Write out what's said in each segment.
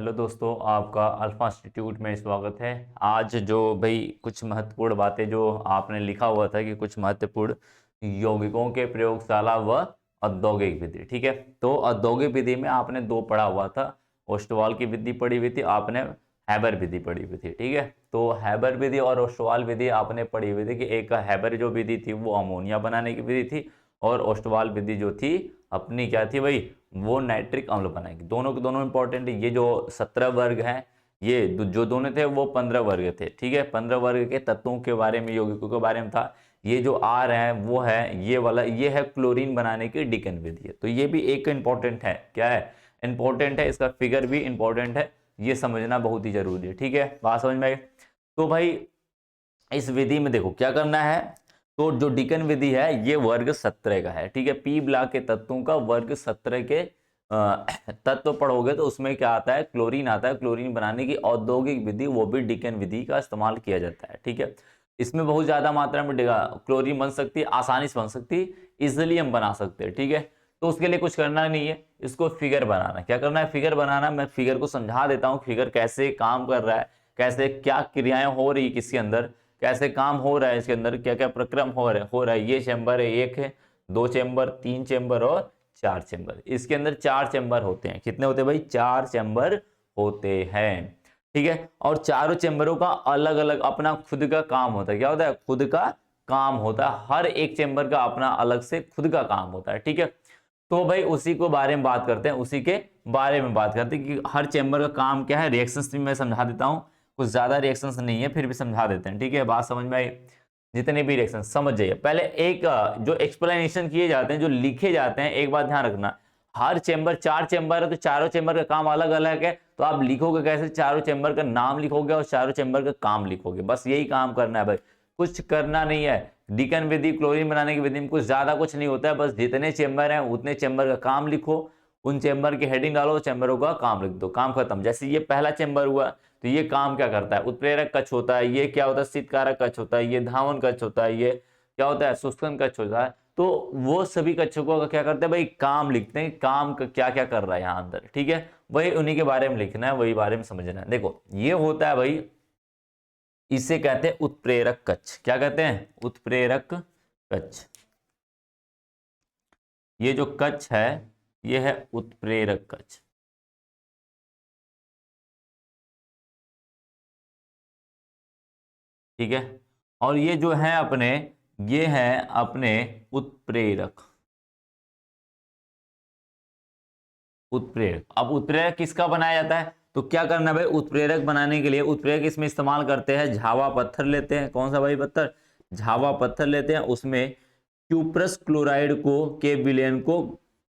Hello दोस्तों, आपका alpha institute में स्वागत है। आज जो भाई कुछ महत्वपूर्ण बातें जो आपने लिखा हुआ था कि कुछ महत्वपूर्ण यौगिकों के प्रयोगशाला व औद्योगिक विधि, ठीक है। तो औद्योगिक विधि में आपने दो पढ़ा हुआ था, ओस्टवाल की विधि पढ़ी हुई थी, आपने हैबर विधि पढ़ी हुई थी, ठीक है। तो हैबर विधि और ओस्टवाल विधि आपने पढ़ी हुई थी कि एक हैबर जो विधि थी वो अमोनिया बनाने की विधि थी और ओस्टवाल विधि जो थी अपनी क्या थी भाई, वो नाइट्रिक अम्ल बनाएगी। दोनों के दोनों इंपॉर्टेंट है। ये जो 17 वर्ग हैं, ये जो दोनों थे वो 15 वर्ग थे, ठीक है। 15 वर्ग के तत्वों के बारे में, यौगिकों के बारे में था। ये जो आ रहे हैं वो है ये वाला, ये है क्लोरीन बनाने की डिकन विधि है। तो ये भी एक इंपॉर्टेंट है, क्या है, इंपॉर्टेंट है। इसका फिगर भी इंपॉर्टेंट है, ये समझना बहुत ही जरूरी है, ठीक है। बात समझ में आई? तो भाई इस विधि में देखो क्या करना है। तो जो डिकन विधि है ये वर्ग 17 का है, ठीक है। पी ब्लॉक के तत्वों का वर्ग 17 के तत्व पढ़ोगे तो उसमें क्या आता है, क्लोरीन आता है। क्लोरीन बनाने की औद्योगिक विधि, वो भी डिकन विधि का इस्तेमाल किया जाता है, ठीक है। इसमें बहुत ज्यादा मात्रा में क्लोरीन बन सकती है, आसानी से बन सकती है, इजिली हम बना सकते हैं, ठीक है। तो उसके लिए कुछ करना नहीं है, इसको फिगर बनाना। क्या करना है, फिगर बनाना। मैं फिगर को समझा देता हूँ, फिगर कैसे काम कर रहा है, कैसे क्या क्रियाएं हो रही है किसके अंदर, कैसे काम हो रहा है इसके अंदर, क्या क्या प्रक्रम हो रहा है। ये चैम्बर है, एक है, दो चैम्बर, तीन चैम्बर और चार चैम्बर। इसके अंदर चार चैम्बर होते हैं। कितने होते हैं भाई, चार चैम्बर होते हैं, ठीक है। और चारों चैम्बरों का अलग अलग अपना खुद का काम होता है। क्या होता है, खुद का काम होता है। हर एक चैम्बर का अपना अलग से खुद का काम होता है, ठीक है। तो भाई उसी को बारे में बात करते हैं, उसी के बारे में बात करते हैं कि हर चैम्बर का काम क्या है। रिएक्शंस भी मैं समझा देता हूं, कुछ ज्यादा रिएक्शंस नहीं है, फिर भी समझा देते हैं, ठीक है। बात समझ में आई? जितने भी रिएक्शन समझ जाइए। पहले एक जो एक्सप्लेनेशन किए जाते हैं, जो लिखे जाते हैं, एक बात ध्यान रखना। हर चैम्बर, चार चैम्बर है तो चारों चैम्बर का काम अलग अलग है। तो आप लिखोगे कैसे, चारों चैम्बर का नाम लिखोगे और चारों चैम्बर का काम लिखोगे, बस यही काम करना है भाई, कुछ करना नहीं है। डिकन विधि, क्लोरीन बनाने की विधि में कुछ ज्यादा कुछ नहीं होता है, बस जितने चैम्बर हैं उतने चैम्बर का काम लिखो, उन चैम्बर की हेडिंग डालो, चैम्बरों का काम लिख दो, काम खत्म। जैसे ये पहला चैम्बर हुआ तो ये काम क्या करता है, उत्प्रेरक कक्ष होता है। ये क्या होता है, शीतकारक कक्ष होता है। ये धावन कक्ष होता है। ये क्या होता है, शुष्कन कक्ष होता है। तो वो सभी कक्षों का क्या करते हैं भाई, काम लिखते हैं, काम क्या क्या कर रहा है यहाँ अंदर, ठीक है। वही उन्हीं के बारे में लिखना है, वही बारे में समझना है। देखो ये होता है भाई, इसे कहते हैं उत्प्रेरक कक्ष। क्या कहते हैं, उत्प्रेरक कक्ष। ये जो कक्ष है ये है उत्प्रेरक कक्ष, ठीक है। और ये जो है अपने, ये है अपने उत्प्रेरक। उत्प्रेरक, अब उत्प्रेरक किसका बनाया जाता है, तो क्या करना है भाई, उत्प्रेरक बनाने के लिए उत्प्रेरक इसमें इस्तेमाल करते हैं। झावा पत्थर लेते हैं, कौन सा भाई पत्थर, झावा पत्थर लेते हैं। उसमें क्यूप्रस क्लोराइड को के विलयन को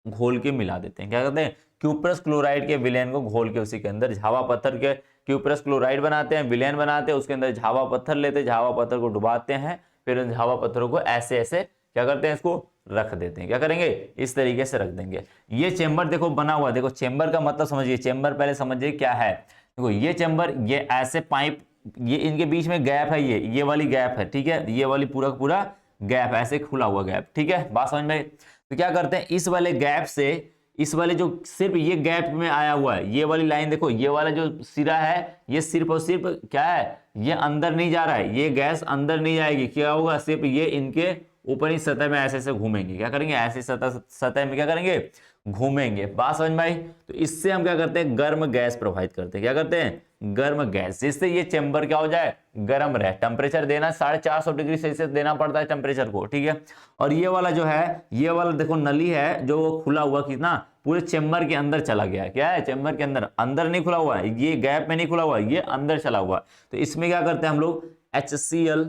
घोल के मिला देते हैं। क्या कहते हैं, क्यूप्रस क्लोराइड के विलयन को घोल के उसी के अंदर झावा पत्थर के क्यूप्रस क्लोराइड बनाते हैं, विलयन बनाते हैं, उसके अंदर झावा पत्थर लेते हैं, झावा पत्थर को डुबाते हैं, फिर उन झावा पत्थरों को ऐसे ऐसे क्या करते हैं, इसको रख देते हैं। क्या करेंगे, इस तरीके से रख देंगे। ये चेंबर देखो बना हुआ, देखो चेंबर का मतलब समझिए, चेंबर पहले समझिए क्या है। देखो ये चेंबर, ये ऐसे पाइप, ये इनके बीच में गैप है, ये वाली गैप है, ठीक है। ये वाली पूरा पूरा गैप, ऐसे खुला हुआ गैप, ठीक है। बात समझ में? तो क्या करते हैं, इस वाले गैप से, इस वाले जो सिर्फ ये गैप में आया हुआ है, ये वाली लाइन देखो, ये वाला जो सिरा है ये सिर्फ और सिर्फ क्या है, ये अंदर नहीं जा रहा है, ये गैस अंदर नहीं जाएगी। क्या होगा, सिर्फ ये इनके ऊपरी सतह में ऐसे ऐसे घूमेंगे। क्या करेंगे, ऐसे सतह में क्या करेंगे, घूमेंगे। बात समझ में आई? तो इससे हम क्या करते हैं, गर्म गैस प्रोवाइड करते हैं। क्या करते हैं, गर्म गैस, जिससे ये चेंबर क्या हो जाए, गर्म रहे। टेम्परेचर देना 450 डिग्री सेल्सियस देना पड़ता है टेम्परेचर को, ठीक है। और ये वाला जो है, ये वाला देखो नली है जो खुला हुआ, कितना पूरे चेंबर के अंदर चला गया। क्या है, चेंबर के अंदर, अंदर नहीं खुला हुआ है, ये गैप में नहीं खुला हुआ है, ये अंदर चला हुआ। तो इसमें क्या करते हैं हम लोग, HCl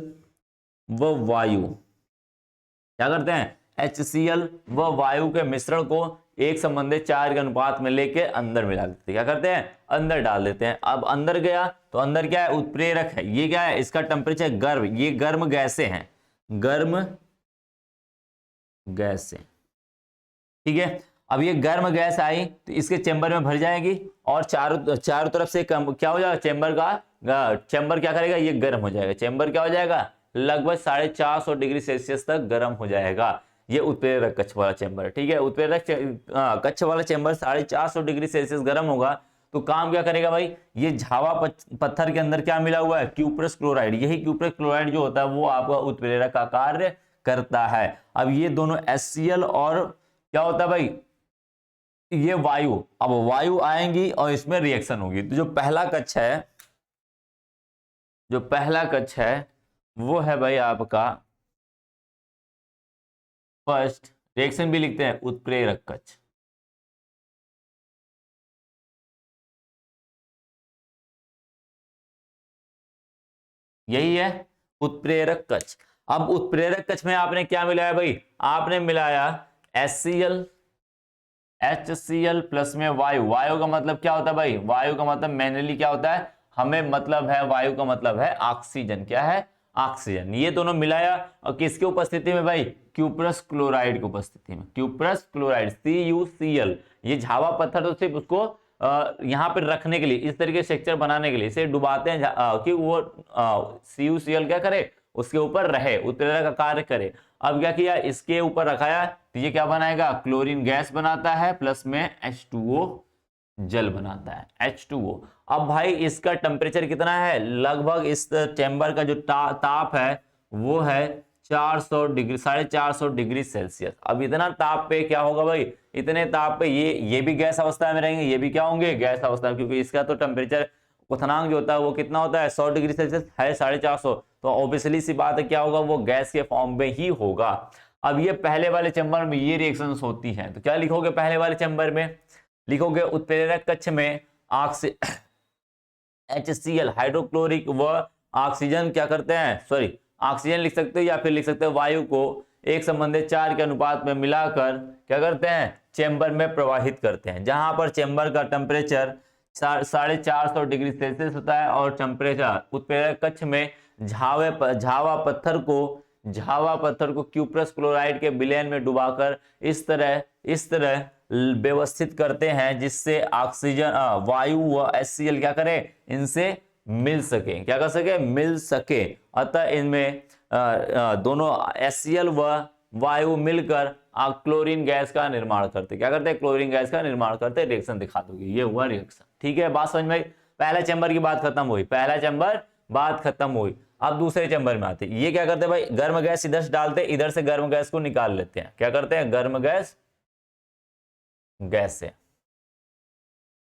व वायु, क्या करते हैं, HCl व वायु के मिश्रण को एक संबंधित 4 के अनुपात में लेके अंदर मिला देते हैं। क्या करते हैं, अंदर डाल देते हैं। अब अंदर गया तो अंदर क्या है, उत्प्रेरक है। ये क्या है, इसका टेम्परेचर गर्म, ये गर्म गैसें हैं, गर्म गैसें, ठीक है। अब ये गर्म गैस आई तो इसके चेंबर में भर जाएगी और चारों तरफ से क्या हो जाएगा, चेंबर क्या करेगा, ये गर्म हो जाएगा। चेंबर क्या हो जाएगा, लगभग 450 डिग्री सेल्सियस तक गर्म हो जाएगा। ये उत्प्रेरक कक्ष वाला चेंबर, ठीक है। उत्प्रेरक कक्ष वाला चेंबर 450 डिग्री सेल्सियस गर्म होगा तो काम क्या करेगा भाई, ये झावा पत्थर के अंदर क्या मिला हुआ है, क्यूप्रस क्लोराइड। यही क्यूप्रस क्लोराइड जो होता है वो आपका उत्प्रेरक का कार्य करता है। अब ये दोनों HCl और क्या होता है भाई, ये वायु, अब वायु आएंगी और इसमें रिएक्शन होगी। तो जो पहला कक्ष है वो है भाई आपका फर्स्ट, रिएक्शन भी लिखते हैं उत्प्रेरक कक्ष। यही है उत्प्रेरक कक्ष। अब उत्प्रेरक कक्ष में आपने क्या मिलाया भाई, आपने मिलाया HCl प्लस में वायु। वायु का मतलब क्या होता है भाई, वायु का मतलब मैनुअली क्या होता है, हमें मतलब है वायु का मतलब है ऑक्सीजन। क्या है, ऑक्सीजन। ये दोनों मिलाया और किसकी उपस्थिति में भाई, क्यूप्रस क्लोराइड की उपस्थिति में। क्यूप्रस क्लोराइड CuCl, ये झावा पत्थर तो सिर्फ उसको यहाँ पर रखने के लिए, इस तरीके से स्ट्रक्चर बनाने के लिए इसे डुबाते हैं कि वो CuCl क्या करे, उसके ऊपर रहे, उत्प्रेरक का कार्य करे। अब क्या किया, इसके ऊपर रखाया तो ये क्या बनाएगा, क्लोरीन गैस बनाता है, प्लस में H2O जल बनाता है, H2O। अब भाई इसका टेम्परेचर कितना है, लगभग इस चैम्बर का जो ताप है वो है 400 डिग्री, 450 डिग्री सेल्सियस। अब इतना ताप पे क्या होगा भाई, इतने ताप पे ये भी गैस अवस्था में रहेंगे, ये भी क्या होंगे, गैस अवस्था में, क्योंकि इसका तो टेम्परेचर क्वथनांक जो होता है वो कितना होता है, 100 डिग्री सेल्सियस है, 450, तो ऑब्वियसली सी बात है क्या होगा, वो गैस के फॉर्म में ही होगा। अब ये पहले वाले चैम्बर में ये रिएक्शंस होती हैं, तो क्या लिखोगे पहले वाले चैम्बर में, लिखोगे उत्प्रेरक कक्ष में HCl हाइड्रोक्लोरिक व ऑक्सीजन क्या करते हैं, सॉरी ऑक्सीजन लिख सकते हो या फिर लिख सकते हो वायु को एक संबंधित 4 के अनुपात में मिलाकर क्या करते हैं, चैम्बर में प्रवाहित करते हैं, जहां पर चैम्बर का टेम्परेचर 450 डिग्री सेल्सियस होता है और टेम्परेचर उत्प्रेरक कक्ष में झावा पत्थर को क्यूप्रस क्लोराइड के विलयन में डुबाकर इस तरह व्यवस्थित करते हैं जिससे ऑक्सीजन वायु व HCl क्या करे, इनसे मिल सके, क्या कर सके, मिल सके। अतः इनमें दोनों HCl व वायु मिलकर क्लोरीन गैस का निर्माण करते, क्या करते हैं, क्लोरीन गैस का निर्माण करते। रिएक्शन दिखा दोगे, ये हुआ रिएक्शन। ठीक है, बात समझ में आई। पहला चैम्बर की बात खत्म हुई, पहला चैम्बर बात खत्म हुई। अब दूसरे चैम्बर में आते, ये क्या करते हैं भाई, गर्म गैस इधर से डालते, इधर से गर्म गैस को निकाल लेते हैं, क्या करते हैं, गर्म गैस से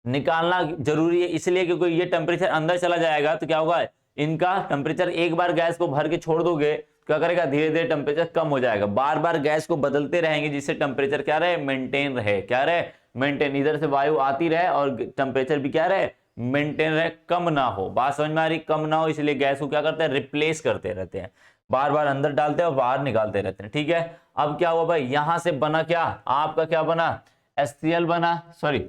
निकालना जरूरी है, इसलिए क्योंकि ये टेम्परेचर अंदर चला जाएगा तो क्या होगा, इनका टेम्परेचर एक बार गैस को भर के छोड़ दोगे क्या करेगा, धीरे धीरे टेम्परेचर कम हो जाएगा। बार बार गैस को बदलते रहेंगे जिससे टेम्परेचर क्या रहे, मेंटेन रहे, क्या रहे, मेंटेन। इधर से वायु आती रहे और टेम्परेचर भी क्या रहे, मेंटेन रहे, कम ना हो। बात समझ में आ रही, कम ना हो, इसलिए गैस को क्या करते हैं, रिप्लेस करते रहते हैं, बार बार अंदर डालते हैं और बाहर निकालते रहते हैं। ठीक है, अब क्या हुआ भाई, यहां से बना क्या, आपका क्या बना, HCl बना, सॉरी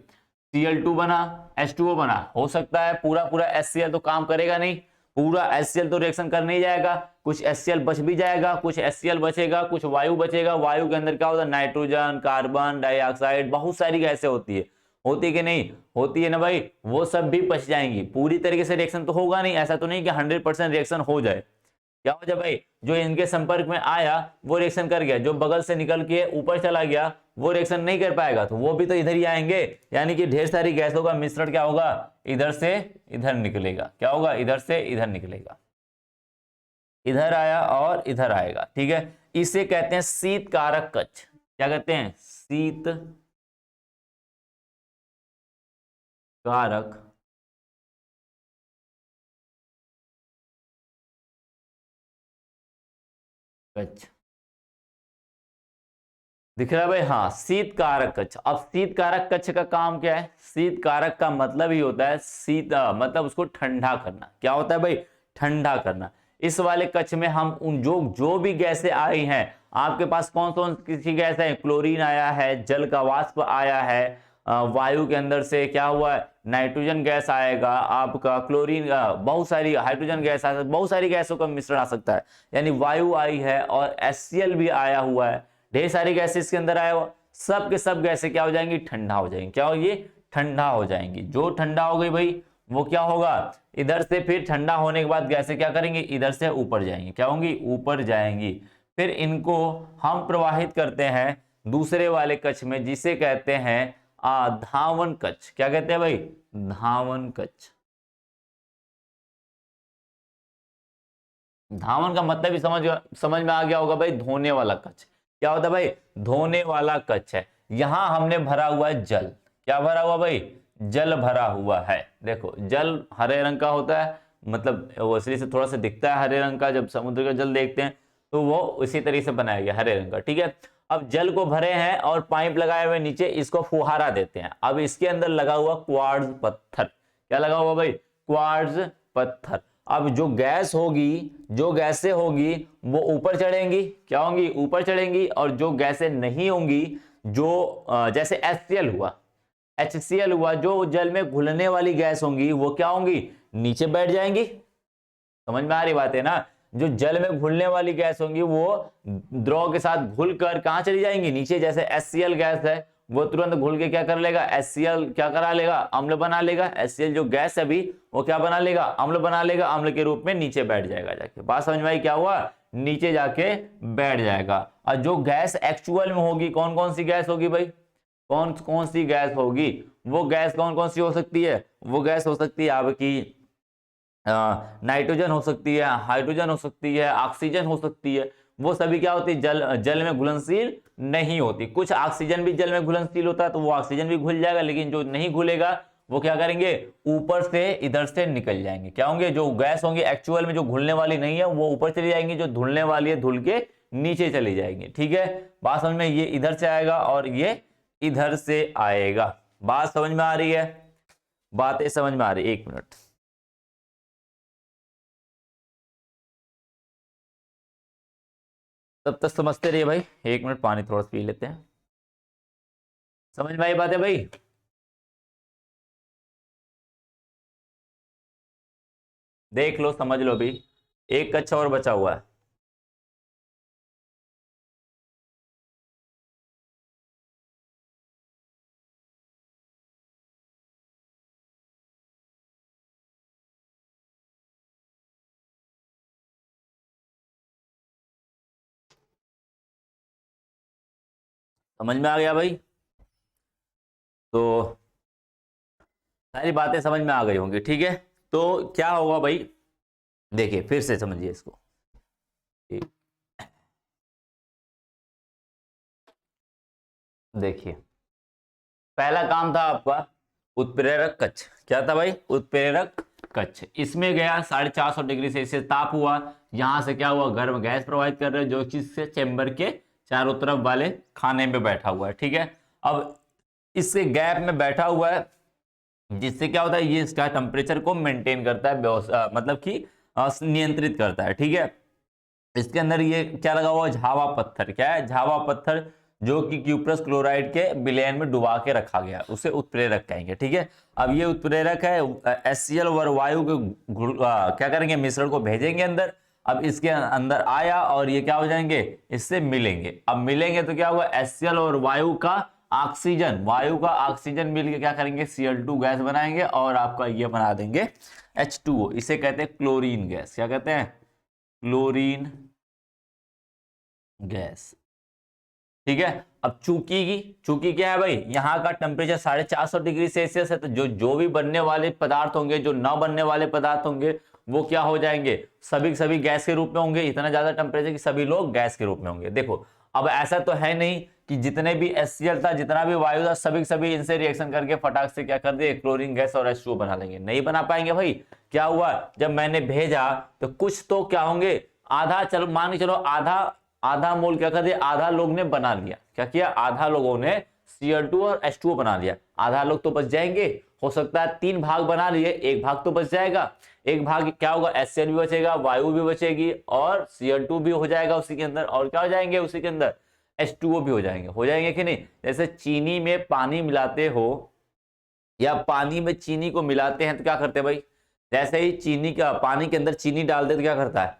Cl2 बना, H2O बना। हो सकता है पूरा HCl तो काम करेगा नहीं, पूरा HCl तो रिएक्शन कर नहीं जाएगा, कुछ HCl बच भी जाएगा, कुछ HCl बचेगा, कुछ वायु बचेगा। वायु के अंदर क्या होता है, नाइट्रोजन, कार्बन डाइऑक्साइड, बहुत सारी गैसें होती है, होती कि नहीं होती है ना भाई, वो सब भी बच जाएंगी। पूरी तरीके से रिएक्शन तो होगा नहीं, ऐसा तो नहीं कि 100% रिएक्शन हो जाए। क्या हो जाए भाई, जो इनके संपर्क में आया वो रिएक्शन कर गया, जो बगल से निकल के ऊपर चला गया वो रिएक्शन नहीं कर पाएगा, तो वो भी तो इधर ही आएंगे। यानी कि ढेर सारी गैसों का मिश्रण क्या होगा, इधर से इधर निकलेगा, क्या होगा, इधर से इधर निकलेगा, इधर आया और इधर आएगा। ठीक है, इसे कहते हैं शीत कारक कक्ष। क्या कहते हैं, शीत कारक कक्ष दिख रहा है भाई, हाँ, शीत कारक कक्ष। अब शीत कारक कक्ष का काम क्या है, शीत कारक का मतलब ही होता है शीत, मतलब उसको ठंडा करना। क्या होता है भाई, ठंडा करना। इस वाले कक्ष में हम उन जो भी गैसें आई हैं, आपके पास कौन कौन किसी गैस है, क्लोरीन आया है, जल का वाष्प आया है, वायु के अंदर से क्या हुआ है, नाइट्रोजन गैस आएगा, आपका क्लोरीन, बहुत सारी हाइड्रोजन गैस आ सकती है, बहुत सारी गैसों का मिश्रण आ सकता है। यानी वायु आई है और HCl भी आया हुआ है, ढेर सारी गैसें इसके अंदर आया हुआ, सब के सब गैसें क्या हो जाएंगी, ठंडा हो जाएंगी। क्या होगी, ठंडा हो जाएंगी। जो ठंडा हो गई भाई वो क्या होगा, इधर से फिर ठंडा होने के बाद गैसें क्या करेंगी, इधर से ऊपर जाएंगी, क्या होंगी, ऊपर जाएंगी। फिर इनको हम प्रवाहित करते हैं दूसरे वाले कक्ष में, जिसे कहते हैं धावन कच्छ। क्या कहते हैं भाई? धावन कच्छ। धावन का मतलब ही समझ में आ गया होगा भाई, धोने वाला कच्छ। क्या होता है भाई? धोने वाला कच्छ है। यहां हमने भरा हुआ है जल। क्या भरा हुआ भाई? जल भरा हुआ है। देखो जल हरे रंग का होता है, मतलब वो इसलिए से थोड़ा सा दिखता है हरे रंग का, जब समुद्र का जल देखते हैं तो वो उसी तरीके से बनाया गया हरे रंग का, ठीक है। अब जल को भरे हैं और पाइप लगाए हुए नीचे, इसको फुहारा देते हैं। अब इसके अंदर लगा हुआ क्वार्ट्ज पत्थर। क्या लगा हुआ भाई? क्वार्ट्ज पत्थर। अब जो गैस होगी, जो गैसें होगी वो ऊपर चढ़ेंगी। क्या होंगी? ऊपर चढ़ेंगी। और जो गैसें नहीं होंगी, जो जैसे HCl हुआ, HCl हुआ, जो जल में घुलने वाली गैस होंगी वो क्या होंगी? नीचे बैठ जाएंगी। समझ में आ रही बात है ना? जो जल में घुलने वाली गैस होंगी वो द्रव के साथ घुलकर कहां चली जाएंगी? नीचे। जैसे HCl गैस है वो तुरंत घुल के क्या कर लेगा? HCl क्या करा लेगा? अम्ल बना लेगा। HCl जो गैस है अभी वो क्या बना लेगा? अम्ल बना लेगा। अम्ल के रूप में नीचे बैठ जाएगा जाके। बात समझ में आई? क्या हुआ? नीचे जाके बैठ जाएगा। और जो गैस एक्चुअल में होगी, कौन कौन सी गैस होगी भाई? कौन कौन सी गैस होगी? वो गैस कौन कौन सी हो सकती है? वो गैस हो सकती है आपकी नाइट्रोजन हो सकती है, हाइड्रोजन हो सकती है, ऑक्सीजन हो सकती है। वो सभी क्या होती है? जल में घुलनशील नहीं होती। कुछ ऑक्सीजन भी जल में घुलनशील होता है तो वो ऑक्सीजन भी घुल जाएगा, लेकिन जो नहीं घुलेगा वो क्या करेंगे? ऊपर से इधर से निकल जाएंगे। क्या होंगे? जो गैस होंगे एक्चुअल में जो घुलने वाली नहीं है वो ऊपर चली जाएंगी, जो धुलने वाली है धुल के नीचे चली जाएंगी। ठीक है, बात समझ में? ये इधर से आएगा और ये इधर से आएगा। बात समझ में आ रही है? बातें समझ में आ रही है? एक मिनट, तब तक समझते रहिए भाई। एक मिनट पानी थोड़ा सा पी लेते हैं। समझ में आई बात है भाई? देख लो, समझ लो भी। एक कच्चा और बचा हुआ है। समझ में आ गया भाई? तो सारी बातें समझ में आ गई होंगी, ठीक है। तो क्या होगा भाई? देखिए फिर से समझिए इसको। देखिए, पहला काम था आपका उत्प्रेरक कक्ष। क्या था भाई? उत्प्रेरक कक्ष। इसमें गया 450 डिग्री सेल्सियस ताप हुआ। यहां से क्या हुआ? गर्म गैस प्रवाहित कर रहे हैं, जो चीज से चेंबर के चारों तरफ वाले खाने में बैठा हुआ है। ठीक है, अब इससे गैप में बैठा हुआ है, जिससे क्या होता है? ये इसका टेम्परेचर को मेंटेन करता है, मतलब कि नियंत्रित करता है। ठीक है, इसके अंदर ये क्या लगा हुआ? झावा पत्थर। क्या है? झावा पत्थर, जो कि क्यूप्रस क्लोराइड के विलयन में डुबा के रखा गया, उसे उत्प्रेरक कहेंगे। ठीक है, अब ये उत्प्रेरक है। HCl और वायु के क्या करेंगे? मिश्रण को भेजेंगे अंदर। अब इसके अंदर आया और ये क्या हो जाएंगे? इससे मिलेंगे। अब मिलेंगे तो क्या हुआ? HCl और वायु का ऑक्सीजन, वायु का ऑक्सीजन मिलके क्या करेंगे? Cl2 गैस बनाएंगे और आपका ये बना देंगे H2O। इसे कहते हैं क्लोरीन गैस। क्या कहते हैं? Chlorine gas. ठीक है, अब चूंकि क्या है भाई? यहाँ का टेम्परेचर 450 डिग्री सेल्सियस है, तो जो भी बनने वाले पदार्थ होंगे, जो न बनने वाले पदार्थ होंगे, वो क्या हो जाएंगे? सभी सभी गैस के रूप में होंगे। इतना ज्यादा टेम्परेचर कि सभी लोग गैस के रूप में होंगे। देखो, अब ऐसा तो है नहीं कि जितने भी HCl था, जितना भी वायु था, सभी इनसे रिएक्शन करके फटाक से क्या कर दिए? क्लोरीन गैस और H2O बना लेंगे। नहीं बना पाएंगे भाई। क्या हुआ? जब मैंने भेजा तो कुछ तो क्या होंगे? आधा, चलो मान के चलो आधा मोल क्या कर दिया? आधा लोग ने बना लिया। क्या किया? आधा लोगों ने Cl2 और H2O बना लिया। आधा लोग तो बच जाएंगे। हो सकता है 3 भाग बना लिए, एक भाग तो बच जाएगा। एक भाग क्या होगा? HCl भी बचेगा, वायु भी बचेगी और Cl2 भी हो जाएगा उसी के अंदर। और क्या हो जाएंगे उसी के अंदर? H2O भी हो जाएंगे कि नहीं? जैसे चीनी में पानी मिलाते हो या पानी में चीनी को मिलाते हैं तो क्या करते हैं भाई? जैसे ही चीनी का पानी के अंदर चीनी डाल दे तो क्या करता है?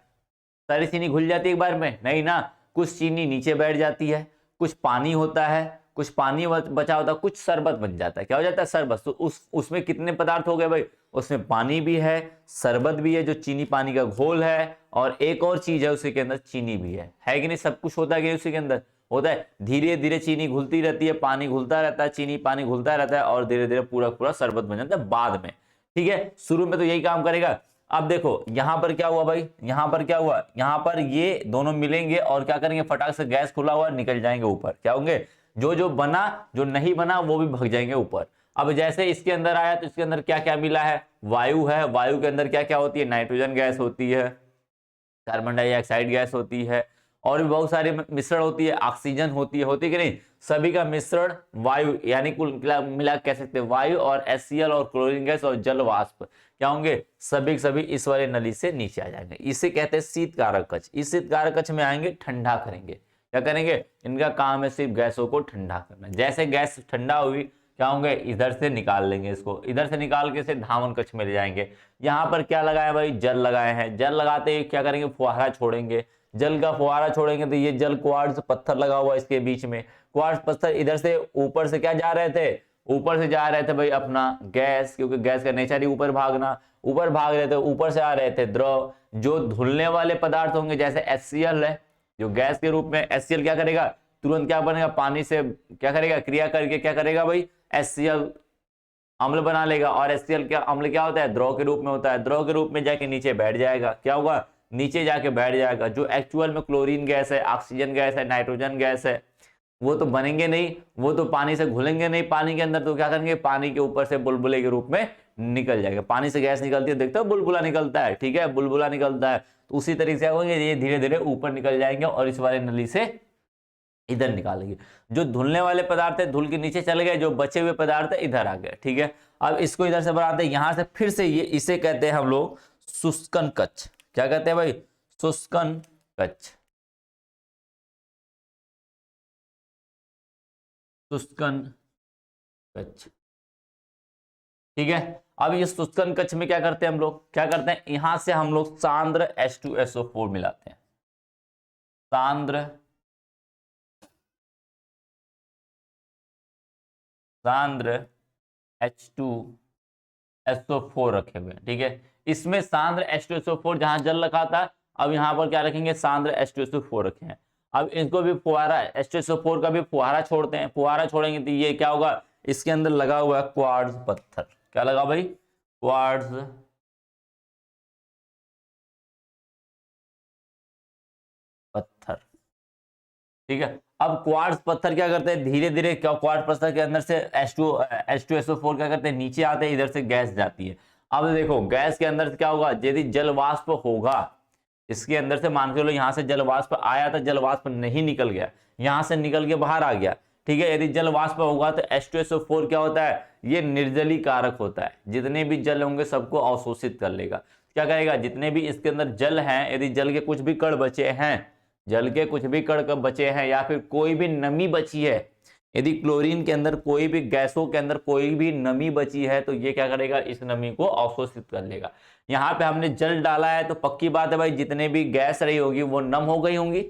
सारी चीनी घुल जाती है एक बार में? नहीं ना, कुछ चीनी नीचे बैठ जाती है, कुछ पानी होता है, कुछ पानी बचा होता है, कुछ शरबत बन जाता है। क्या हो जाता है? शरबत। तो उसमें कितने पदार्थ हो गए भाई? उसमें पानी भी है, शरबत भी है जो चीनी पानी का घोल है, और एक और चीज है उसी के अंदर, चीनी भी है कि नहीं? सब कुछ होता है कि उसी के अंदर। होता है, धीरे धीरे चीनी घुलती रहती है, पानी घुलता रहता है, चीनी पानी घुलता रहता है और धीरे धीरे पूरा पूरा शरबत बन जाता है बाद में। ठीक है, शुरू में तो यही काम करेगा। अब देखो यहां पर क्या हुआ भाई, यहां पर क्या हुआ, यहां पर ये दोनों मिलेंगे और क्या करेंगे, फटाक से गैस खुला हुआ निकल जाएंगे ऊपर, क्या होंगे, जो जो बना जो नहीं बना वो भी भग जाएंगे ऊपर। अब जैसे इसके अंदर आया तो इसके अंदर क्या क्या मिला है, वायु है, वायु के अंदर क्या क्या होती है, नाइट्रोजन गैस होती है, कार्बन डाइऑक्साइड गैस होती है और भी बहुत सारी मिश्रण होती है, ऑक्सीजन होती है कि नहीं, सभी का मिश्रण वायु, यानी कुल मिला कह सकते हैं वायु और HCl और क्लोरीन गैस और जल वाष्प क्या होंगे, सभी के सभी इस वाले नली से नीचे आ जाएंगे। इसे कहते हैं शीतकारक कक्ष। इस शीतकारक कक्ष में आएंगे, ठंडा करेंगे, क्या करेंगे, इनका काम है सिर्फ गैसों को ठंडा करना। जैसे गैस ठंडा हुई क्या होंगे, इधर से निकाल लेंगे इसको, इधर से निकाल के इसे धावन कक्ष में ले जाएंगे। यहाँ पर क्या लगाया भाई, जल लगाए हैं, जल लगाते ही क्या करेंगे, फुहारा छोड़ेंगे, जल का फुहारा छोड़ेंगे तो ये जल क्वार्ट्ज पत्थर लगा हुआ इसके बीच में, क्वार्ट्ज पत्थर इधर से ऊपर से क्या जा रहे थे, ऊपर से जा रहे थे भाई अपना गैस, क्योंकि गैस का नेचर ही ऊपर भागना, ऊपर भाग रहे थे, ऊपर से आ रहे थे द्रव। जो धुलने वाले पदार्थ होंगे जैसे HCl है, जो गैस के रूप में HCl क्या करेगा, तुरंत क्या बनेगा, पानी से क्या करेगा, क्रिया करके क्या करेगा भाई, HCl अम्ल बना लेगा। और HCl क्या अम्ल क्या होता है, द्रव के रूप में होता है, द्रव के रूप में जाके नीचे बैठ जाएगा, क्या होगा, नीचे जाके बैठ जाएगा। जो एक्चुअल में क्लोरीन गैस है, ऑक्सीजन गैस है, नाइट्रोजन गैस है, वो तो बनेंगे नहीं, वो तो पानी से घुलेंगे नहीं पानी के अंदर, तो क्या करेंगे, पानी के ऊपर से बुलबुले के रूप में निकल जाएगा। पानी से गैस निकलती है, देखते हो बुलबुला निकलता है, ठीक है, बुलबुला निकलता है, तो उसी तरीके से होंगे, ये धीरे धीरे ऊपर निकल जाएंगे और इस वाले नली से इधर निकालेंगे। जो धुलने वाले पदार्थ है धुल के नीचे चले गए, जो बचे हुए पदार्थ है इधर आ गए। ठीक है, अब इसको इधर से बढ़ाते हैं, यहां से फिर से ये इसे कहते हैं हम लोग शुष्कन कक्ष। क्या कहते हैं भाई, शुष्कन कक्ष, शुष्कन कक्ष। ठीक है, अब ये शुष्कन कक्ष में क्या करते हैं हम लोग, क्या करते हैं, यहां से हम लोग सांद्र H2SO4 मिलाते हैं, सांद्र H2SO4 रखे हुए हैं। ठीक है, इसमें सांद्र H2SO4 जहां जल रखा था, अब यहां पर क्या रखेंगे, सांद्र H2SO4 रखे हैं। अब इनको भी फुहारा, H2SO4 का भी फुहारा छोड़ते हैं, फुहारा छोड़ेंगे तो ये क्या होगा, इसके अंदर लगा हुआ है क्वार्ट्ज पत्थर। क्या लगा भाई, क्वार्ट्ज पत्थर। ठीक है, अब क्वार्ट्ज पत्थर क्या करते हैं, धीरे धीरे क्या क्वार्ट्ज पत्थर के अंदर से H2SO4 क्या करते हैं, नीचे आते हैं, इधर से गैस जाती है। अब देखो गैस के अंदर से क्या होगा, यदि जल वाष्प होगा, इसके अंदर से मान के चलो यहां से जल वाष्प आया था, जल वाष्प नहीं निकल गया, यहां से निकल के बाहर आ गया। ठीक है, यदि जल वाष्प होगा तो H2SO4 क्या होता है, ये निर्जलीकारक होता है, जितने भी जल होंगे सबको अवशोषित कर लेगा। क्या करेगा, जितने भी इसके अंदर जल हैं, यदि जल के कुछ भी कण बचे हैं, जल के कुछ भी कण बचे हैं या फिर कोई भी नमी बची है, यदि क्लोरीन के अंदर कोई भी गैसों के अंदर कोई भी नमी बची है तो ये क्या करेगा, इस नमी को अवशोषित कर लेगा। यहाँ पे हमने जल डाला है तो पक्की बात है भाई, जितने भी गैस रही होगी वो नम हो गई होंगी।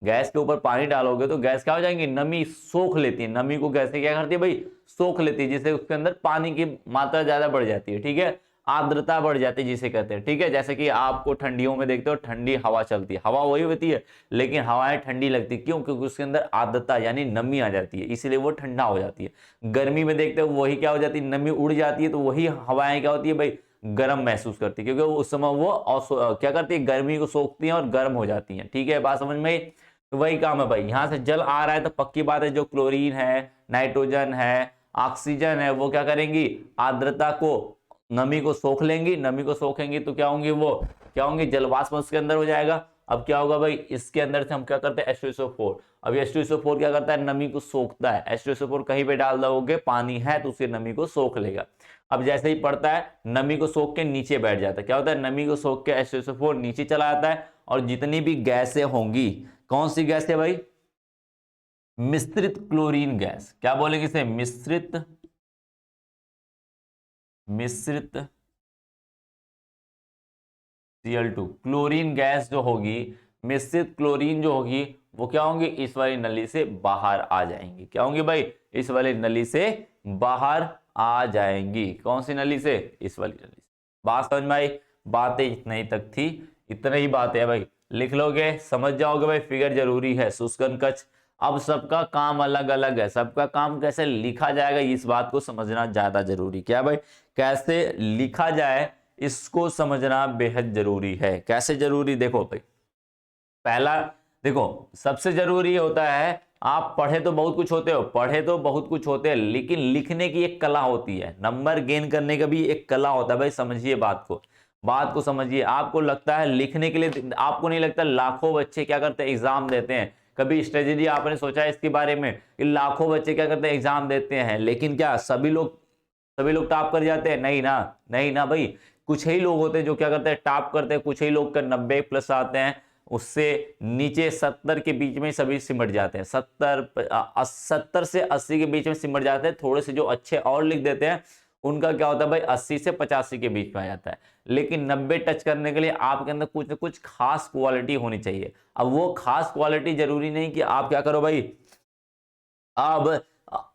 गैस के ऊपर पानी डालोगे तो गैस क्या हो जाएंगी, नमी सोख लेती है, नमी को गैस क्या करती है भाई, सोख लेती है, जिससे उसके अंदर पानी की मात्रा ज्यादा बढ़ जाती है। ठीक है, आर्द्रता बढ़ जाती है जिसे कहते हैं। ठीक है, जैसे कि आपको ठंडियों में देखते हो ठंडी हवा चलती है, हवा वही होती है लेकिन हवाएं ठंडी लगती है, क्यों, क्योंकि उसके अंदर आर्द्रता यानी नमी आ जाती है, इसीलिए वो ठंडा हो जाती है। गर्मी में देखते हो वही क्या हो जाती है, नमी उड़ जाती है, तो वही हवाएं क्या होती है भाई, गर्म महसूस करती है, क्योंकि उस समय वो क्या करती है, गर्मी को सोखती है और गर्म हो जाती है। ठीक है, बात समझ में, तो वही काम है भाई, यहां से जल आ रहा है तो पक्की बात है जो क्लोरीन है, नाइट्रोजन है, ऑक्सीजन है, वो क्या करेंगी, आर्द्रता को, नमी को सोख लेंगी, नमी को सोखेंगी तो क्या होंगी, वो क्या होंगी, जलवाष्प उसके अंदर हो जाएगा। अब क्या होगा भाई, इसके अंदर से हम क्या करते हैं, H2SO4, अब H2SO4 क्या करता है, नमी को सोखता है। H2SO4 कहीं पे डाल दोगे, पानी है तो उसकी नमी को सोख लेगा। अब जैसे ही पड़ता है नमी को सोख के नीचे बैठ जाता है, क्या होता है, नमी को सोख के H2SO4 नीचे चला जाता है और जितनी भी गैसें होंगी, कौन सी गैस है भाई, मिश्रित क्लोरीन गैस, क्या बोलेंगे इसे, मिश्रित Cl2 क्लोरीन गैस जो होगी, मिश्रित क्लोरीन जो होगी, वो क्या होंगी, इस वाली नली से बाहर आ जाएंगी। क्या होंगी भाई, इस वाली नली से बाहर आ जाएंगी। कौन सी नली से, इस वाली नली से। बात समझ में आई, बातें इतना ही तक थी, इतना ही बात है भाई, लिख लोगे, समझ जाओगे भाई, फिगर जरूरी है। शुष्कन कक्ष अब सबका काम अलग अलग है, सबका काम कैसे लिखा जाएगा इस बात को समझना ज्यादा जरूरी। क्या भाई, कैसे लिखा जाए इसको समझना बेहद जरूरी है। कैसे जरूरी, देखो भाई, पहला देखो सबसे जरूरी होता है, आप पढ़े तो बहुत कुछ होते हो, पढ़े तो बहुत कुछ होते हैं, लेकिन लिखने की एक कला होती है, नंबर गेन करने का भी एक कला होता है भाई। समझिए बात को समझिए। आपको लगता है लिखने के लिए, आपको नहीं लगता लाखों बच्चे क्या करते हैं, एग्जाम देते हैं? कभी स्ट्रेटेजी आपने सोचा है इसके बारे में कि लाखों बच्चे क्या करते हैं, एग्जाम देते हैं, लेकिन क्या सभी लोग टॉप कर जाते हैं? नहीं ना, नहीं ना भाई। कुछ ही लोग होते हैं जो क्या करते हैं, टॉप करते हैं, कुछ ही लोग का 90 प्लस आते हैं, उससे नीचे 70 के बीच में सभी सिमट जाते हैं, 70 से 80 के बीच में सिमट जाते हैं। थोड़े से जो अच्छे और लिख देते हैं उनका क्या होता है भाई, 80 से 85 के बीच में आ जाता है। लेकिन 90 टच करने के लिए आपके अंदर कुछ ना कुछ खास क्वालिटी होनी चाहिए। अब वो खास क्वालिटी जरूरी नहीं कि आप क्या करो भाई, अब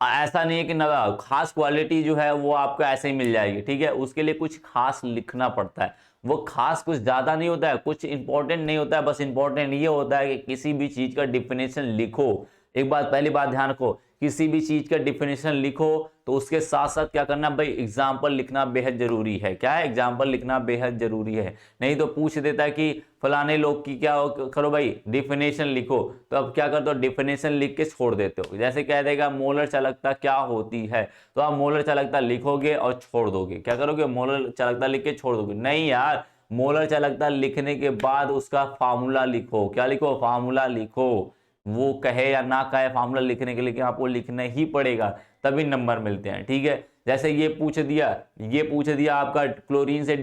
ऐसा नहीं है कि ना खास क्वालिटी जो है वो आपको ऐसे ही मिल जाएगी, ठीक है, उसके लिए कुछ खास लिखना पड़ता है। वो खास कुछ ज्यादा नहीं होता है, कुछ इंपॉर्टेंट नहीं होता है, बस इंपॉर्टेंट ये होता है कि किसी भी चीज का डिफिनेशन लिखो। एक बात, पहली बात ध्यान रखो, किसी भी चीज का डिफिनेशन लिखो तो उसके साथ साथ क्या करना भाई, एग्जाम्पल लिखना बेहद जरूरी है। क्या है, एग्जाम्पल लिखना बेहद जरूरी है। नहीं तो पूछ देता है कि फलाने लोग की क्या करो भाई, डिफिनेशन लिखो, तो अब क्या करते हो, डिफिनेशन लिख के छोड़ देते हो। जैसे कह देगा मोलर चालकता क्या होती है, तो आप मोलर चालकता लिखोगे और छोड़ दोगे। क्या करोगे, मोलर चालकता लिख के छोड़ दोगे? नहीं यार, मोलर चालकता लिखने के बाद उसका फार्मूला लिखो। क्या लिखो, फार्मूला लिखो। वो कहे या ना कहे, फार्मूला लिखने के लिए आपको लिखना ही पड़ेगा, तभी नंबर मिलते हैं, ठीक है। जैसे ये पूछ दिया आपका क्लोरीन से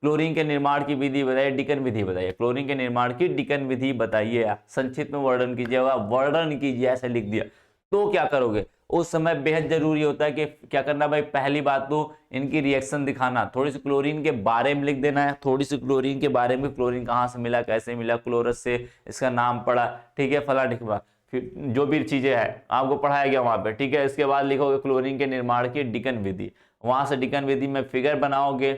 क्लोरीन के निर्माण की विधि बताइए, डिकन विधि बताइए। क्लोरीन के निर्माण की डिकन विधि बताइए, संक्षिप्त में वर्णन कीजिए। वर्णन कीजिए ऐसे लिख दिया, तो क्या करोगे, उस समय बेहद जरूरी होता है कि क्या करना भाई, पहली बात तो इनकी रिएक्शन दिखाना, थोड़ी सी क्लोरीन के बारे में लिख देना है, थोड़ी सी क्लोरीन के बारे में, क्लोरीन कहाँ से मिला, कैसे मिला, क्लोरस से इसका नाम पड़ा, ठीक है, फला ढिकवा, फिर जो भी चीजें हैं आपको पढ़ाया गया वहां पे, ठीक है। इसके बाद लिखोगे क्लोरीन के निर्माण की डिकन विधि, वहां से डिकन विधि में फिगर बनाओगे,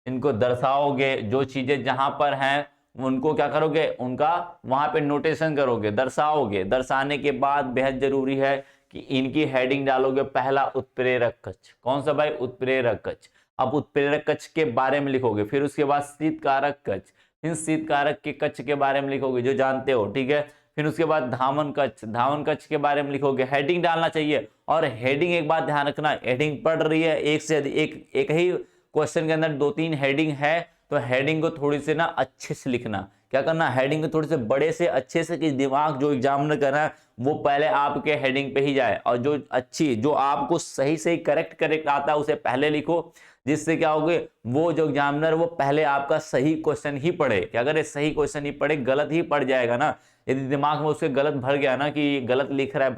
इनको दर्शाओगे, जो चीजें जहां पर हैं उनको क्या करोगे, उनका वहां पे नोटेशन करोगे, दर्शाओगे। दर्शाने के बाद बेहद जरूरी है कि इनकी हेडिंग डालोगे, पहला उत्प्रेरक कक्ष। कौन सा भाई, उत्प्रेरक कक्ष। अब उत्प्रेरक कक्ष के बारे में लिखोगे, फिर उसके बाद शीतकारक कक्ष, फिर शीतकारक के कक्ष के बारे में लिखोगे जो जानते हो, ठीक है। फिर उसके बाद धावन कक्ष के बारे में लिखोगे। हेडिंग डालना चाहिए, और हेडिंग एक बात ध्यान रखना, हेडिंग पढ़ रही है, एक से एक ही क्वेश्चन के अंदर 2-3 हेडिंग है, तो हेडिंग को थोड़ी से ना अच्छे से लिखना। क्या करना, हेडिंग को थोड़े से बड़े से अच्छे से, कि दिमाग जो एग्जामिनर कर रहा है वो पहले आपके हेडिंग पे ही जाए, और जो आपको सही सही करेक्ट आता है उसे पहले लिखो, जिससे क्या होगे, वो जो एग्जामिनर वो पहले आपका सही क्वेश्चन ही पढ़े। क्या करे, सही क्वेश्चन ही पढ़े, गलत ही पढ़ जाएगा ना। यदि दिमाग में उसके गलत भर गया ना कि गलत लिख रहा है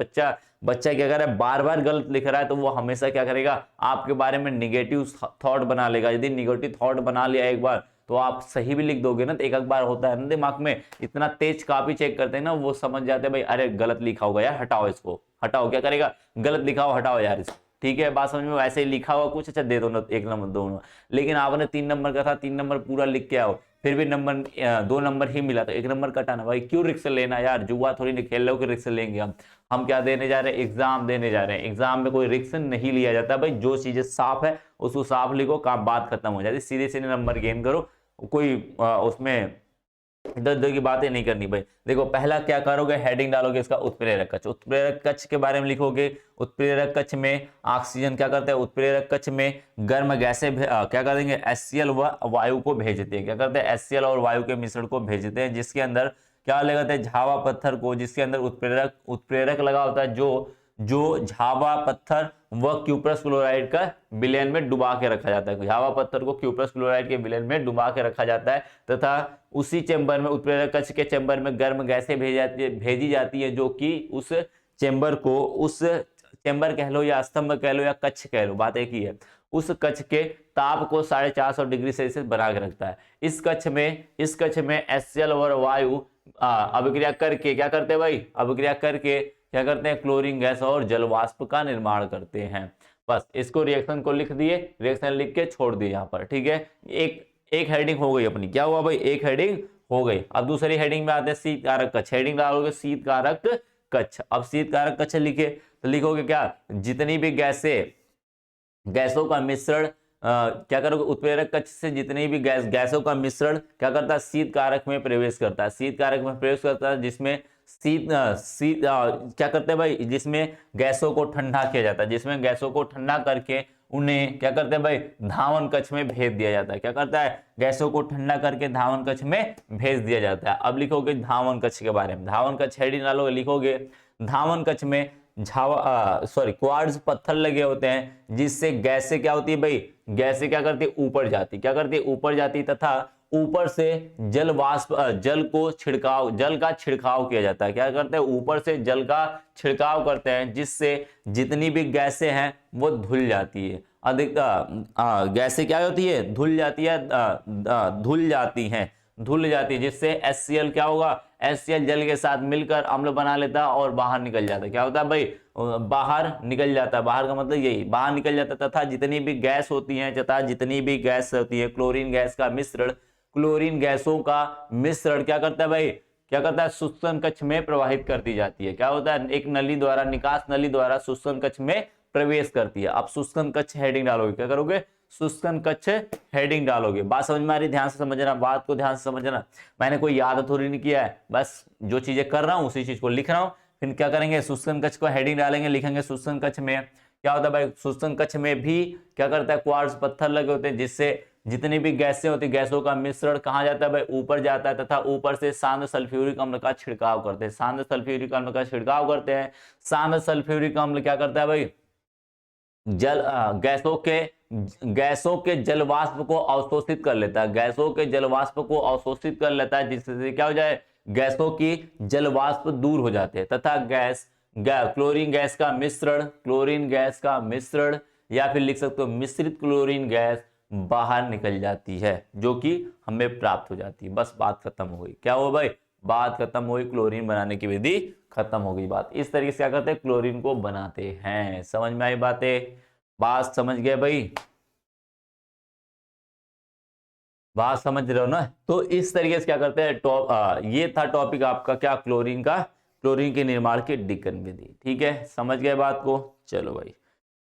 बच्चा क्या कर रहा है, बार बार गलत लिख रहा है, तो वो हमेशा क्या करेगा, आपके बारे में निगेटिव थॉट बना लेगा। यदि निगेटिव थॉट बना लिया एक बार, तो आप सही भी लिख दोगे ना, तो एक बार होता है ना दिमाग में, इतना तेज कॉपी चेक करते हैं ना, वो समझ जाते हैं भाई अरे गलत लिखा होगा यार, हटाओ इसको, हटाओ। क्या करेगा, गलत लिखा हो, हटाओ यार इसको, ठीक है, बात समझ में। वैसे ही लिखा हुआ कुछ, अच्छा दे दो 1 नंबर 2 नंबर, लेकिन आपने 3 नंबर का था, 3 नंबर पूरा लिख के आओ, फिर भी 2 नंबर ही मिला, तो 1 नंबर कटाना। भाई क्यों रिस्क लेना यार, जुआ थोड़ी नहीं खेल रहे हो कि रिस्क लेंगे हम क्या देने जा रहे हैं, एग्जाम देने जा रहे हैं। एग्जाम में कोई रिस्क नहीं लिया जाता भाई, जो चीजें साफ है उसको साफ लिखो, काम बात खत्म हो जाती, सीधे सीधे नंबर गेन करो, कोई उसमें इधर उधर की बातें नहीं करनी भाई। देखो पहला क्या करोगे, हेडिंग डालोगे इसका उत्प्रेरक कक्ष। उत्प्रेरक कक्ष के बारे में लिखोगे। उत्प्रेरक कक्ष में ऑक्सीजन क्या करता है, उत्प्रेरक कक्ष में गर्म गैसें क्या कर देंगे, HCl व वायु को भेजते हैं। क्या करते हैं, HCl और वायु के मिश्रण को भेजते हैं, जिसके अंदर क्या लगाते हैं, झावा पत्थर को, जिसके अंदर उत्प्रेरक लगा होता है, जो झावा पत्थर व क्यूप्रस क्लोराइड का विलयन में डुबा के रखा जाता है। झावा पत्थर को क्यूप्रस क्लोराइड के विलयन में डुबा के रखा जाता है, तथा उसी चेंबर में, उत्प्रेरक कक्ष के चेंबर में गर्म गैसें भेजी जाती है, जो कि उस चेंबर कह लो या स्तंभ कह लो या कक्ष कह लो, बात एक ही है, उस कक्ष के ताप को 450 डिग्री सेल्सियस बना के रखता है। इस कक्ष में HCl और वायु अभिक्रिया करके क्या करते हैं भाई, अभिक्रिया करके क्या करते हैं, क्लोरीन गैस और जलवाष्प का निर्माण करते हैं। बस इसको रिएक्शन को लिख दिए, रिएक्शन लिख के छोड़ दिए यहाँ पर, ठीक है। एक हेडिंग हो गई अपनी, क्या हुआ भाई, एक हेडिंग हो गई। अब दूसरी हेडिंग में आते हैं शीतकारक कक्ष। हेडिंग डालोगे शीतकारक कक्ष। अब शीत कारक कक्ष लिखे तो लिखोगे क्या, जितनी भी गैसों का मिश्रण क्या करोगे, उत्प्रेरक कक्ष से जितनी भी गैसों का मिश्रण क्या करता है, शीत कारक में प्रवेश करता है, शीत कारक में प्रवेश करता है, जिसमें क्या करते हैं भाई, जिसमें गैसों को ठंडा किया जाता है, जिसमें गैसों को ठंडा करके उन्हें क्या करते हैं भाई, धावन कक्ष में भेज दिया जाता है। क्या करता है, गैसों को ठंडा करके धावन कक्ष में भेज दिया जाता है। अब लिखोगे धावन कक्ष के बारे में, धावन कक्ष हेडिंग डालोगे, लिखोगे धावन कक्ष में क्वार्ट्ज पत्थर लगे होते हैं, जिससे गैसें क्या होती है भाई, गैसें क्या करती है, ऊपर जाती, क्या करती है, ऊपर जाती, तथा ऊपर से जल का छिड़काव किया जाता है। क्या करते हैं, ऊपर से जल का छिड़काव करते हैं, जिससे जितनी भी गैसें हैं वो धुल जाती है। अधिक गैसें क्या होती है, धुल जाती है, जिससे HCl क्या होगा, HCl जल के साथ मिलकर अम्ल बना लेता है और बाहर निकल जाता है। क्या होता है भाई, बाहर निकल जाता है, बाहर का मतलब यही, बाहर निकल जाता है। तथा जितनी भी गैस होती है, क्लोरीन गैसों का मिश्रण क्या करता है भाई, क्या करता है, शुष्कन कक्ष में प्रवाहित कर दी जाती है। क्या होता है, एक नली द्वारा, निकास नली द्वारा शुष्कन कक्ष में प्रवेश करती है। अब शुष्कन कक्ष हेडिंग डालोगे, क्या करोगे, शुष्कन कक्ष हेडिंग डालोगे। बात समझ में आ रही, ध्यान से समझना, बात को ध्यान से समझना। मैंने कोई याद थोड़ी नहीं किया है, बस जो चीजें कर रहा हूं उसी चीज को लिख रहा हूं। फिर क्या करेंगे, शुष्कन कक्ष को हेडिंग डालेंगे, लिखेंगे शुष्कन कक्ष में क्या होता है भाई, शुष्कन कक्ष में भी क्या करता है, क्वार्ट्ज पत्थर लगे होते हैं, जिससे जितनी भी गैसें होती, गैसों का मिश्रण कहाँ जाता है भाई, ऊपर जाता है, तथा ऊपर से सांद्र सल्फ्यूरिक अम्ल का छिड़काव करते हैं। सांद्र सल्फ्यूरिक अम्ल का छिड़काव करते हैं। सांद्र सल्फ्यूरिक अम्ल क्या करता है भाई, गैसों के जलवाष्प को अवशोषित कर लेता है, गैसों के जलवाष्प को अवशोषित कर लेता है, जिससे क्या हो जाए, गैसों की जलवाष्प दूर हो जाते हैं, तथा क्लोरीन गैस का मिश्रण या फिर लिख सकते हो मिश्रित क्लोरीन गैस बाहर निकल जाती है, जो कि हमें प्राप्त हो जाती है। बस बात खत्म हो गई। क्या हो भाई, बात खत्म हो गई, क्लोरीन बनाने की विधि खत्म हो गई। बात इस तरीके से क्या करते हैं, क्लोरीन को बनाते हैं। समझ में आई बातें, बात समझ गए भाई, बात समझ रहे हो ना। तो इस तरीके से क्या करते हैं, ये था टॉपिक आपका क्या, क्लोरीन के निर्माण की डिकन विधि। ठीक है, समझ गए बात को। चलो भाई,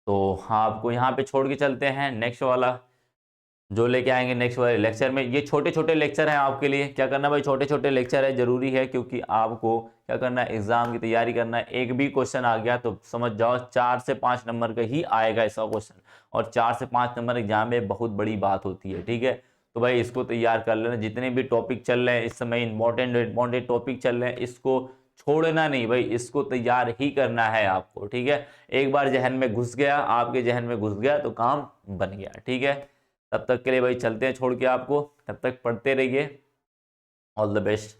तो हाँ, आपको यहाँ पे छोड़ के चलते हैं नेक्स्ट वाला जो लेके आएंगे नेक्स्ट वाले लेक्चर में। ये छोटे छोटे लेक्चर हैं आपके लिए, क्या करना भाई, छोटे छोटे लेक्चर है, जरूरी है, क्योंकि आपको क्या करना है, एग्जाम की तैयारी करना है। एक भी क्वेश्चन आ गया तो समझ जाओ 4 से 5 नंबर का ही आएगा ऐसा क्वेश्चन, और 4 से 5 नंबर एग्जाम में बहुत बड़ी बात होती है। ठीक है, तो भाई इसको तैयार कर लेना। जितने भी टॉपिक चल रहे हैं इस समय, इंपॉर्टेंट टॉपिक चल रहे हैं, इसको छोड़ना नहीं भाई, इसको तैयार ही करना है आपको। ठीक है, एक बार जहन में घुस गया, आपके जहन में घुस गया तो काम बन गया। ठीक है, तब तक के लिए भाई चलते हैं छोड़ के आपको, तब तक पढ़ते रहिए। All the best.